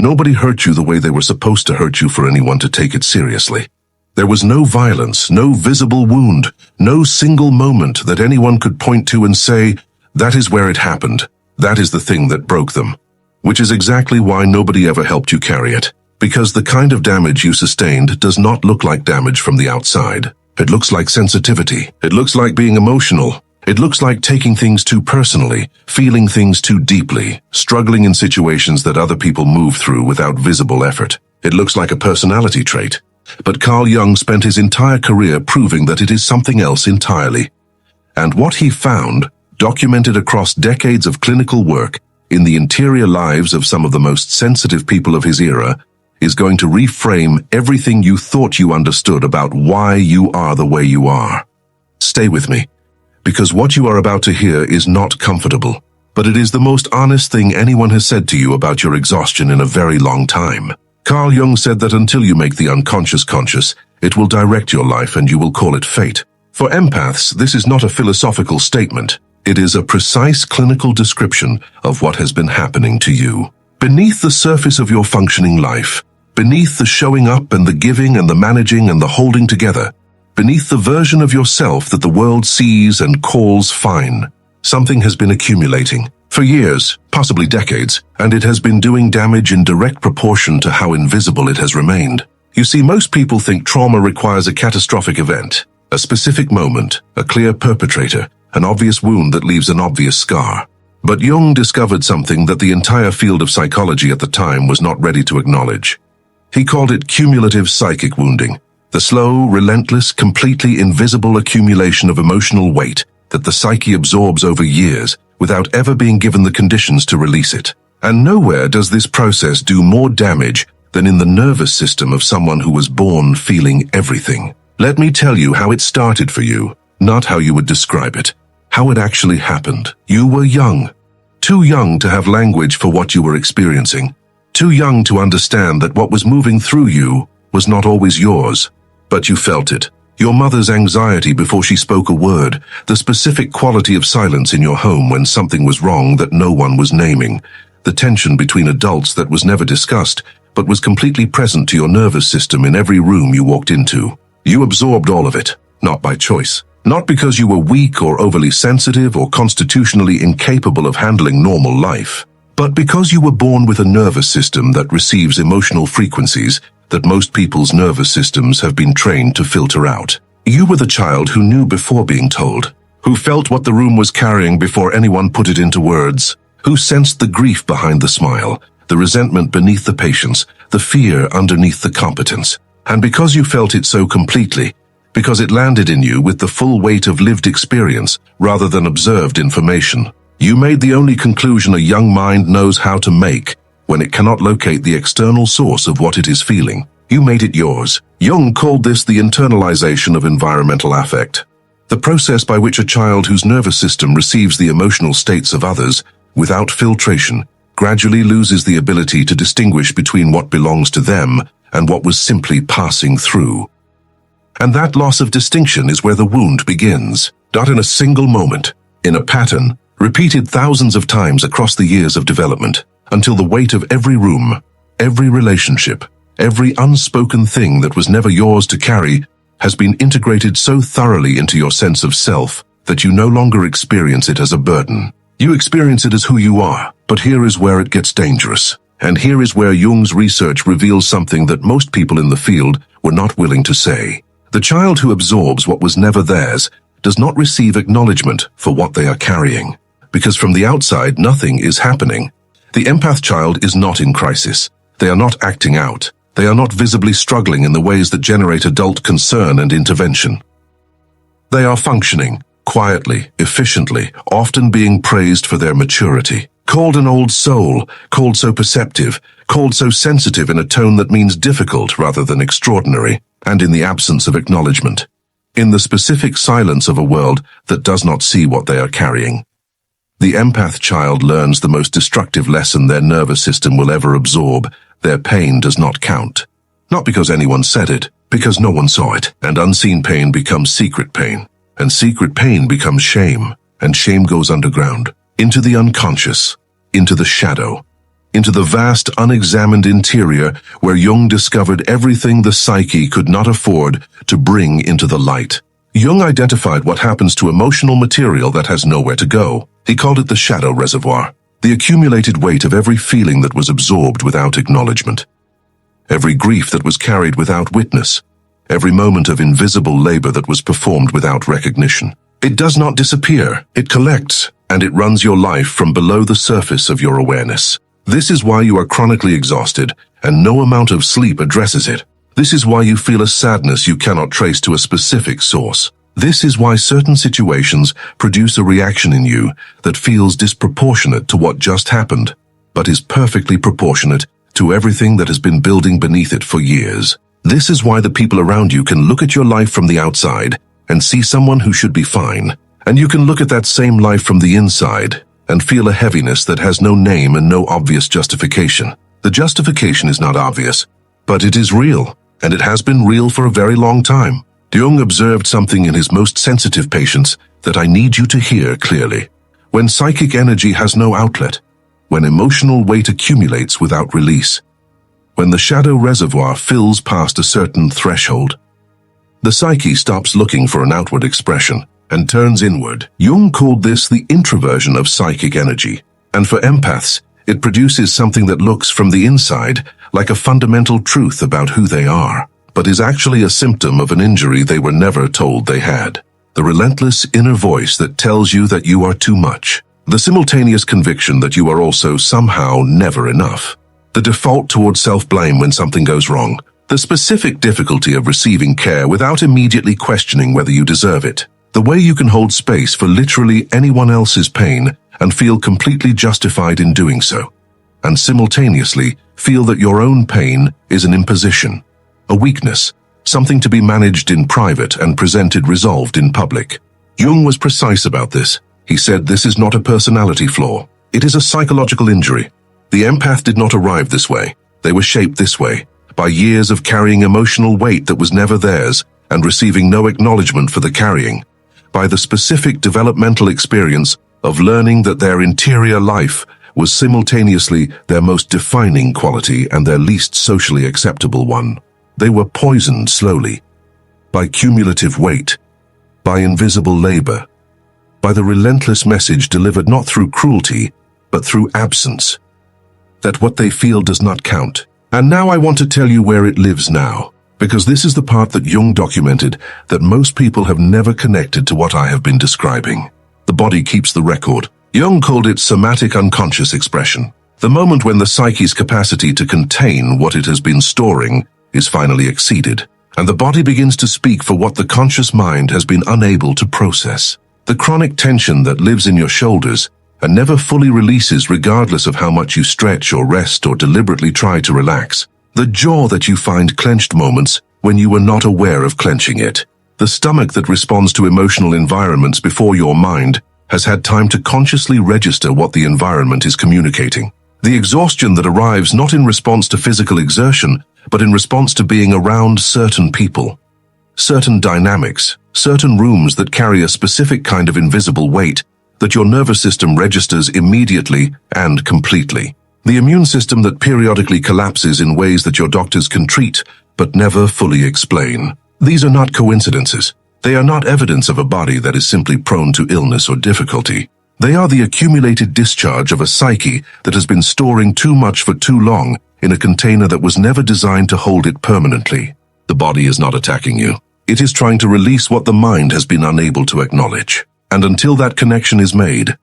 Nobody hurt you the way they were supposed to hurt you for anyone to take it seriously. There was no violence, no visible wound, no single moment that anyone could point to and say, that is where it happened. That is the thing that broke them. Which is exactly why nobody ever helped you carry it. Because the kind of damage you sustained does not look like damage from the outside. It looks like sensitivity. It looks like being emotional. It looks like taking things too personally, feeling things too deeply, struggling in situations that other people move through without visible effort. It looks like a personality trait. But Carl Jung spent his entire career proving that it is something else entirely. And what he found, documented across decades of clinical work in the interior lives of some of the most sensitive people of his era, is going to reframe everything you thought you understood about why you are the way you are. Stay with me, because what you are about to hear is not comfortable, but it is the most honest thing anyone has said to you about your exhaustion in a very long time. Carl Jung said that until you make the unconscious conscious, it will direct your life and you will call it fate. For empaths, this is not a philosophical statement. It is a precise clinical description of what has been happening to you. Beneath the surface of your functioning life, beneath the showing up and the giving and the managing and the holding together, beneath the version of yourself that the world sees and calls fine, something has been accumulating for years, possibly decades, and it has been doing damage in direct proportion to how invisible it has remained. You see, most people think trauma requires a catastrophic event, a specific moment, a clear perpetrator, an obvious wound that leaves an obvious scar. But Jung discovered something that the entire field of psychology at the time was not ready to acknowledge. He called it cumulative psychic wounding, the slow, relentless, completely invisible accumulation of emotional weight that the psyche absorbs over years without ever being given the conditions to release it. And nowhere does this process do more damage than in the nervous system of someone who was born feeling everything. Let me tell you how it started for you, not how you would describe it, how it actually happened. You were young, too young to have language for what you were experiencing, too young to understand that what was moving through you was not always yours, but you felt it. Your mother's anxiety before she spoke a word, the specific quality of silence in your home when something was wrong that no one was naming, the tension between adults that was never discussed, but was completely present to your nervous system in every room you walked into. You absorbed all of it, not by choice. Not because you were weak or overly sensitive or constitutionally incapable of handling normal life, but because you were born with a nervous system that receives emotional frequencies that most people's nervous systems have been trained to filter out. You were the child who knew before being told, who felt what the room was carrying before anyone put it into words, who sensed the grief behind the smile, the resentment beneath the patience, the fear underneath the competence. And because you felt it so completely, because it landed in you with the full weight of lived experience rather than observed information, you made the only conclusion a young mind knows how to make when it cannot locate the external source of what it is feeling. You made it yours. Jung called this the internalization of environmental affect, the process by which a child whose nervous system receives the emotional states of others without filtration gradually loses the ability to distinguish between what belongs to them and what was simply passing through. And that loss of distinction is where the wound begins, not in a single moment, in a pattern, repeated thousands of times across the years of development, until the weight of every room, every relationship, every unspoken thing that was never yours to carry has been integrated so thoroughly into your sense of self that you no longer experience it as a burden. You experience it as who you are, but here is where it gets dangerous. And here is where Jung's research reveals something that most people in the field were not willing to say. The child who absorbs what was never theirs does not receive acknowledgement for what they are carrying, because from the outside nothing is happening. The empath child is not in crisis. They are not acting out. They are not visibly struggling in the ways that generate adult concern and intervention. They are functioning, quietly, efficiently, often being praised for their maturity. Called an old soul, called so perceptive, called so sensitive in a tone that means difficult rather than extraordinary, and in the absence of acknowledgement. In the specific silence of a world that does not see what they are carrying. The empath child learns the most destructive lesson their nervous system will ever absorb. Their pain does not count. Not because anyone said it, because no one saw it. And unseen pain becomes secret pain. And secret pain becomes shame. And shame goes underground, into the unconscious, into the shadow. into the vast, unexamined interior where Jung discovered everything the psyche could not afford to bring into the light. Jung identified what happens to emotional material that has nowhere to go. He called it the shadow reservoir, the accumulated weight of every feeling that was absorbed without acknowledgement, every grief that was carried without witness, every moment of invisible labor that was performed without recognition. It does not disappear, it collects, and it runs your life from below the surface of your awareness. This is why you are chronically exhausted, and no amount of sleep addresses it. This is why you feel a sadness you cannot trace to a specific source. This is why certain situations produce a reaction in you that feels disproportionate to what just happened, but is perfectly proportionate to everything that has been building beneath it for years. This is why the people around you can look at your life from the outside and see someone who should be fine, and you can look at that same life from the inside and feel a heaviness that has no name and no obvious justification. The justification is not obvious, but it is real, and it has been real for a very long time. Jung observed something in his most sensitive patients that I need you to hear clearly. When psychic energy has no outlet, when emotional weight accumulates without release, when the shadow reservoir fills past a certain threshold, the psyche stops looking for an outward expression and turns inward. Jung called this the introversion of psychic energy, and for empaths, it produces something that looks from the inside like a fundamental truth about who they are, but is actually a symptom of an injury they were never told they had. The relentless inner voice that tells you that you are too much. The simultaneous conviction that you are also somehow never enough. The default towards self-blame when something goes wrong. The specific difficulty of receiving care without immediately questioning whether you deserve it. The way you can hold space for literally anyone else's pain and feel completely justified in doing so, and simultaneously feel that your own pain is an imposition, a weakness, something to be managed in private and presented resolved in public. Jung was precise about this. He said this is not a personality flaw. It is a psychological injury. The empath did not arrive this way. They were shaped this way, by years of carrying emotional weight that was never theirs and receiving no acknowledgement for the carrying, by the specific developmental experience of learning that their interior life was simultaneously their most defining quality and their least socially acceptable one. They were poisoned slowly, by cumulative weight, by invisible labor, by the relentless message delivered not through cruelty, but through absence, that what they feel does not count. And now I want to tell you where it lives now, because this is the part that Jung documented that most people have never connected to what I have been describing. The body keeps the record. Jung called it somatic unconscious expression, the moment when the psyche's capacity to contain what it has been storing is finally exceeded, and the body begins to speak for what the conscious mind has been unable to process. The chronic tension that lives in your shoulders and never fully releases regardless of how much you stretch or rest or deliberately try to relax. The jaw that you find clenched moments when you were not aware of clenching it. The stomach that responds to emotional environments before your mind has had time to consciously register what the environment is communicating. The exhaustion that arrives not in response to physical exertion, but in response to being around certain people, certain dynamics, certain rooms that carry a specific kind of invisible weight that your nervous system registers immediately and completely. The immune system that periodically collapses in ways that your doctors can treat but never fully explain. These are not coincidences. They are not evidence of a body that is simply prone to illness or difficulty. They are the accumulated discharge of a psyche that has been storing too much for too long in a container that was never designed to hold it permanently. The body is not attacking you. It is trying to release what the mind has been unable to acknowledge. And until that connection is made,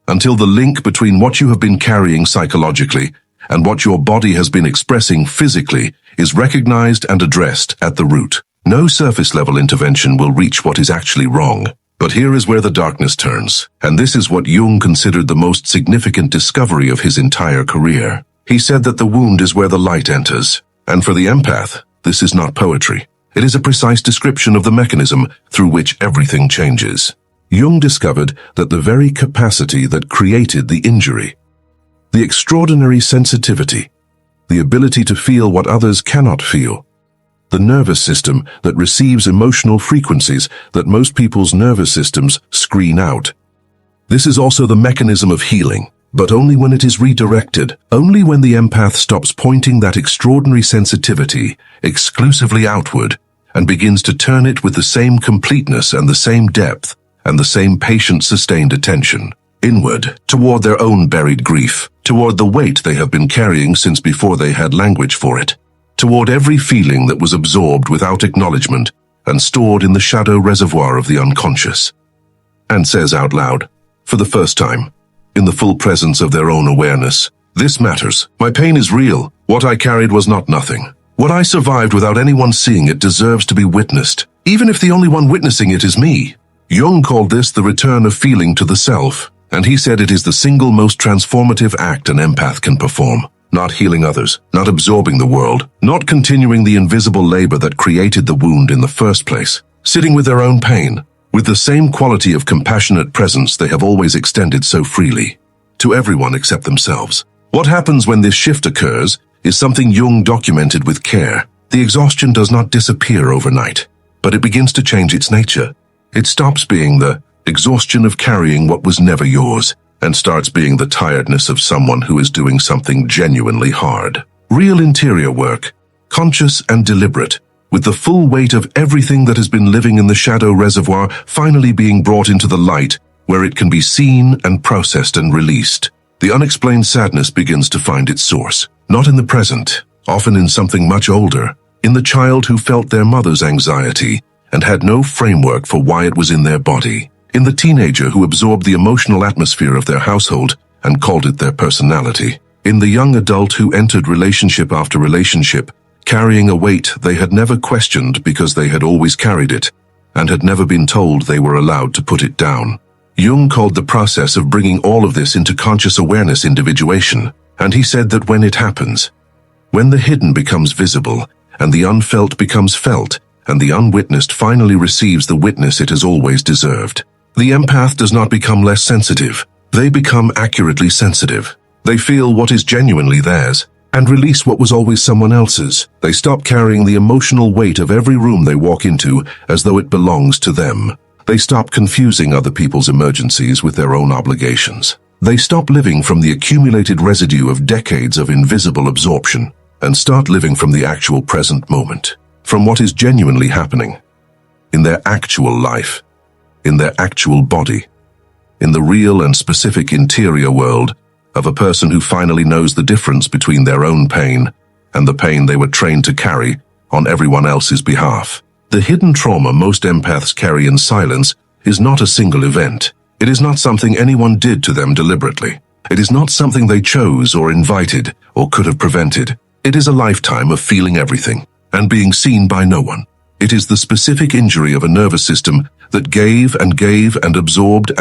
until the link between what you have been carrying psychologically and what your body has been expressing physically is recognized and addressed at the root, no surface-level intervention will reach what is actually wrong. But here is where the darkness turns, and this is what Jung considered the most significant discovery of his entire career. He said that the wound is where the light enters, and for the empath, this is not poetry. It is a precise description of the mechanism through which everything changes. Jung discovered that the very capacity that created the injury, the extraordinary sensitivity, the ability to feel what others cannot feel, the nervous system that receives emotional frequencies that most people's nervous systems screen out. This is also the mechanism of healing. but only when it is redirected, only when the empath stops pointing that extraordinary sensitivity exclusively outward and begins to turn it with the same completeness and the same depth and the same patient, sustained attention inward, toward their own buried grief, toward the weight they have been carrying since before they had language for it, toward every feeling that was absorbed without acknowledgement and stored in the shadow reservoir of the unconscious, and says out loud, for the first time, in the full presence of their own awareness, "This matters. My pain is real. What I carried was not nothing. What I survived without anyone seeing it deserves to be witnessed, even if the only one witnessing it is me." Jung called this the return of feeling to the self, and he said it is the single most transformative act an empath can perform. Not healing others, not absorbing the world, not continuing the invisible labor that created the wound in the first place, sitting with their own pain, with the same quality of compassionate presence they have always extended so freely, to everyone except themselves. What happens when this shift occurs is something Jung documented with care. The exhaustion does not disappear overnight, but it begins to change its nature. It stops being the exhaustion of carrying what was never yours, and starts being the tiredness of someone who is doing something genuinely hard. Real interior work, conscious and deliberate, with the full weight of everything that has been living in the shadow reservoir finally being brought into the light, where it can be seen and processed and released. The unexplained sadness begins to find its source, not in the present, often in something much older, in the child who felt their mother's anxiety and had no framework for why it was in their body, in the teenager who absorbed the emotional atmosphere of their household and called it their personality, in the young adult who entered relationship after relationship, carrying a weight they had never questioned because they had always carried it and had never been told they were allowed to put it down. Jung called the process of bringing all of this into conscious awareness individuation, and he said that when it happens, when the hidden becomes visible and the unfelt becomes felt, and the unwitnessed finally receives the witness it has always deserved, the empath does not become less sensitive. They become accurately sensitive. They feel what is genuinely theirs and release what was always someone else's. They stop carrying the emotional weight of every room they walk into as though it belongs to them. They stop confusing other people's emergencies with their own obligations. They stop living from the accumulated residue of decades of invisible absorption and start living from the actual present moment, from what is genuinely happening in their actual life, in their actual body, in the real and specific interior world of a person who finally knows the difference between their own pain and the pain they were trained to carry on everyone else's behalf. The hidden trauma most empaths carry in silence is not a single event. It is not something anyone did to them deliberately. It is not something they chose or invited or could have prevented. It is a lifetime of feeling everything and being seen by no one. It is the specific injury of a nervous system that gave and absorbed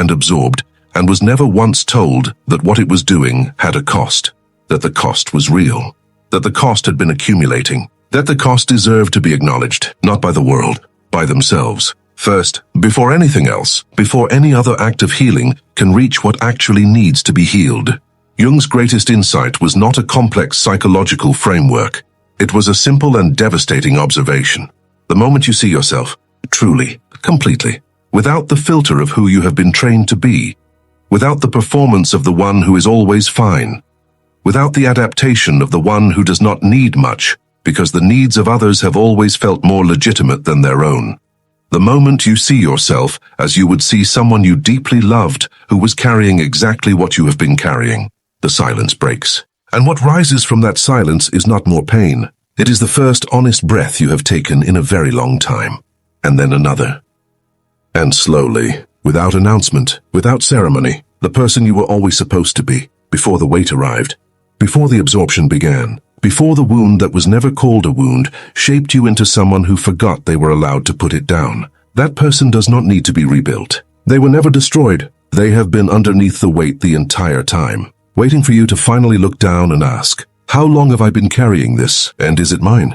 and was never once told that what it was doing had a cost, that the cost was real, that the cost had been accumulating, that the cost deserved to be acknowledged, not by the world, by themselves. First, before anything else, before any other act of healing can reach what actually needs to be healed. Jung's greatest insight was not a complex psychological framework. It was a simple and devastating observation. The moment you see yourself, truly, completely, without the filter of who you have been trained to be, without the performance of the one who is always fine, without the adaptation of the one who does not need much, because the needs of others have always felt more legitimate than their own. The moment you see yourself as you would see someone you deeply loved who was carrying exactly what you have been carrying, the silence breaks. And what rises from that silence is not more pain. It is the first honest breath you have taken in a very long time, and then another. And slowly, without announcement, without ceremony, the person you were always supposed to be, before the weight arrived, before the absorption began, before the wound that was never called a wound shaped you into someone who forgot they were allowed to put it down. That person does not need to be rebuilt. They were never destroyed. They have been underneath the weight the entire time, waiting for you to finally look down and ask, how long have I been carrying this, and is it mine?